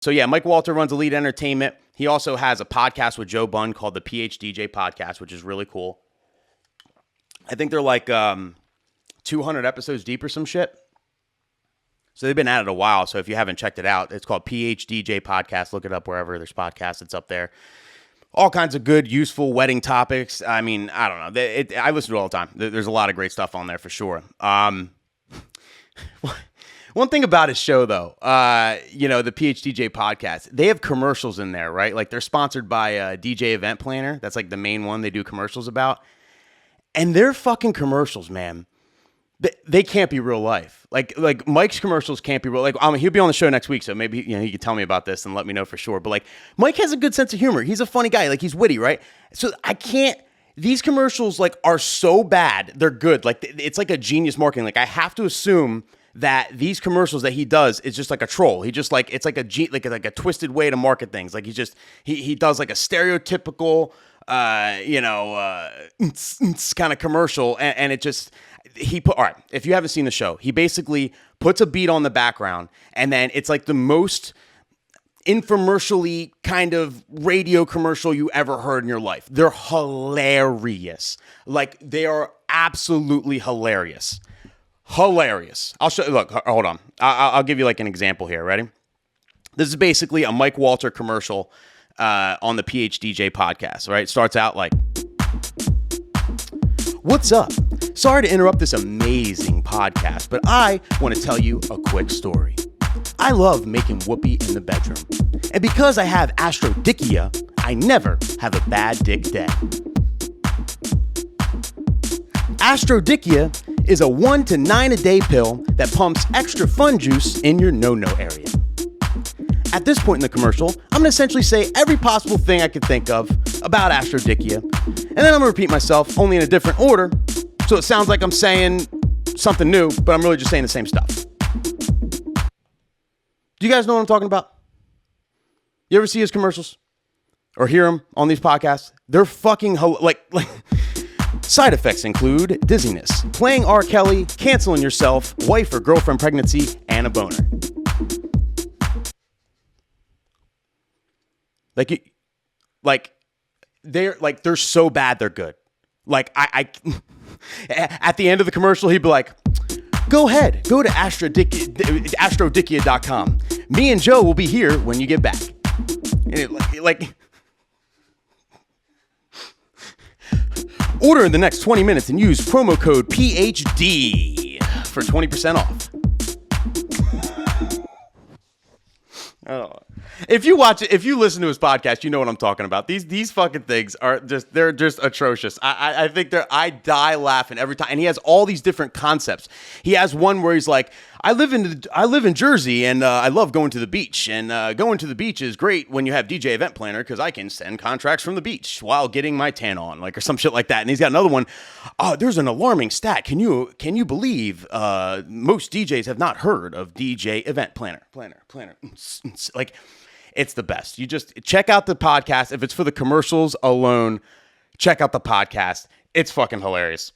So yeah, Mike Walter runs Elite Entertainment. He also has a podcast with Joe Bunn called the PHDJ Podcast, which is really cool. I think they're like 200 episodes deep or some shit. So they've been at it a while. So if you haven't checked it out, it's called PHDJ Podcast. Look it up wherever there's podcasts. It's up there. All kinds of good, useful wedding topics. I mean, I don't know. I listen to it all the time. There's a lot of great stuff on there for sure. One thing about his show, though, the PHDJ Podcast, they have commercials in there, right? Like they're sponsored by DJ Event Planner. That's like the main one they do commercials about. And their fucking commercials, man, they can't be real life. Like Mike's commercials can't be real. Like he'll be on the show next week, so maybe he could tell me about this and let me know for sure. But like Mike has a good sense of humor. He's a funny guy. Like he's witty, right? So I can't. These commercials like are so bad, they're good. Like it's like a genius marketing. Like I have to assume that these commercials that he does is just like a troll. He just like it's like a twisted way to market things. Like he does like a stereotypical kind of commercial, and it just all right. If you haven't seen the show, he basically puts a beat on the background, and then it's like the most infomercially kind of radio commercial you ever heard in your life. They're hilarious. Like they are absolutely hilarious. Hilarious. I'll show you. Look, hold on. I'll give you like an example here. Ready? This is basically a Mike Walter commercial on the PHDJ Podcast. Right? It starts out like, "What's up? Sorry to interrupt this amazing podcast, but I want to tell you a quick story. I love making whoopee in the bedroom. And because I have Astrodickea, I never have a bad dick day. Astrodickea is a 1 to 9 a day pill that pumps extra fun juice in your no-no area. At this point in the commercial, I'm going to essentially say every possible thing I could think of about Astrodickea, and then I'm going to repeat myself, only in a different order, so it sounds like I'm saying something new, but I'm really just saying the same stuff. Do you guys know what I'm talking about? You ever see his commercials? Or hear him on these podcasts? They're fucking like side effects include dizziness, playing R. Kelly, canceling yourself, wife or girlfriend pregnancy, and a boner. They're so bad they're good. Like I at the end of the commercial, he'd be like, "Go ahead, go to Astrodickea.com. Me and Joe will be here when you get back." And order in the next 20 minutes and use promo code PHD for 20% off. Oh. If you listen to his podcast, you know what I'm talking about. These fucking things they're just atrocious. I think I die laughing every time. And he has all these different concepts. He has one where he's like, I live in Jersey and I love going to the beach. And going to the beach is great when you have DJ Event Planner because I can send contracts from the beach while getting my tan on, like, or some shit like that. And he's got another one. There's an alarming stat. Can you believe most DJs have not heard of DJ Event Planner? Like, it's the best. You just check out the podcast. If it's for the commercials alone, check out the podcast. It's fucking hilarious.